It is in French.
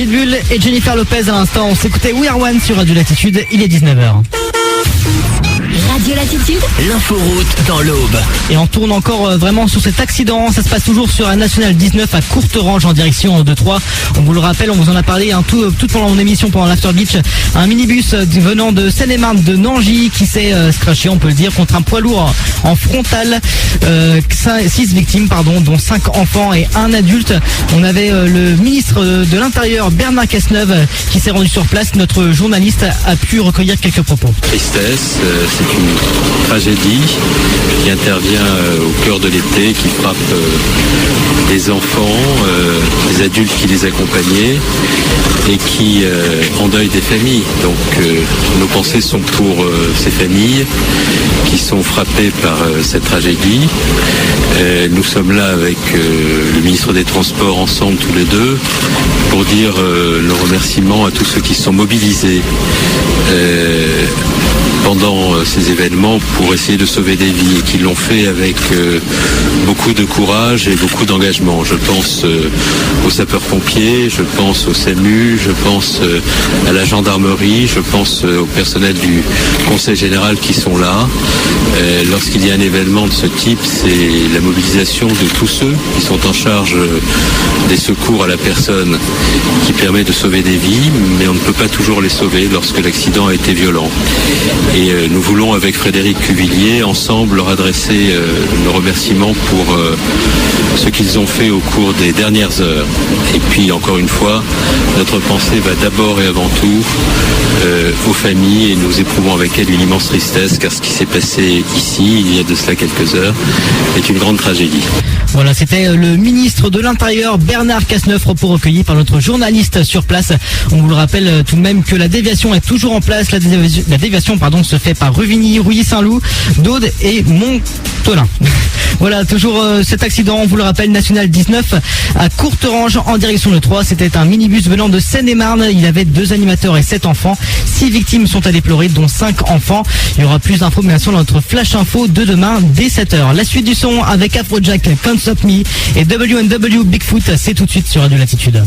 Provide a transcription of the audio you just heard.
Pitbull et Jennifer Lopez à l'instant. On s'écoutait We Are One sur Radio Latitude. Il est 19h. Radio Latitude, l'inforoute dans l'Aube. Et on tourne encore vraiment sur cet accident. Ça se passe toujours sur la Nationale 19 à Courterange en direction de Troyes. On vous le rappelle, on vous en a parlé tout pendant mon émission, pendant l'After Beach. Un minibus venant de Seine-et-Marne, de Nangy, qui s'est scratché, on peut le dire, contre un poids lourd en frontal. 6 victimes, dont 5 enfants et un adulte. On avait le ministre de l'Intérieur, Bernard Cazeneuve, qui s'est rendu sur place. Notre journaliste a pu recueillir quelques propos. Tristesse, c'est une tragédie qui intervient au cœur de l'été, qui frappe des enfants, des adultes qui les accompagnaient et qui endeuille des familles. Donc nos pensées sont pour ces familles qui sont frappées par cette tragédie. Nous sommes là avec le ministre des Transports ensemble tous les deux pour dire nos remerciements à tous ceux qui se sont mobilisés pendant ces événements pour essayer de sauver des vies et qui l'ont fait avec beaucoup de courage et beaucoup d'engagement. Je pense aux sapeurs-pompiers, je pense au SAMU, je pense à la gendarmerie, je pense au personnel du Conseil général qui sont là. Lorsqu'il y a un événement de ce type, c'est la mobilisation de tous ceux qui sont en charge des secours à la personne qui permet de sauver des vies, mais on ne peut pas toujours les sauver lorsque l'accident a été violent. Et nous voulons, avec Frédéric Cuvillier, ensemble leur adresser nos remerciements pour ce qu'ils ont fait au cours des dernières heures. Et puis, encore une fois, notre pensée va d'abord et avant tout aux familles, et nous éprouvons avec elles une immense tristesse, car ce qui s'est passé ici, il y a de cela quelques heures, est une grande tragédie. Voilà, c'était le ministre de l'Intérieur, Bernard Cazeneuve, propos recueillis par notre journaliste sur place. On vous le rappelle tout de même que la déviation est toujours en place. La déviation se fait par Ruvigny, Rouilly-Saint-Loup, d'Aude et Montolin. Voilà, toujours cet accident, on vous le rappelle, National 19 à Courterange en direction de Troyes. C'était un minibus venant de Seine-et-Marne. Il avait 2 animateurs et 7 enfants. 6 victimes sont à déplorer, dont 5 enfants. Il y aura plus d'infos bien sûr dans notre flash info de demain dès 7h. La suite du son avec Afrojack, Can't Stop Me et W&W Bigfoot, c'est tout de suite sur Radio Latitude.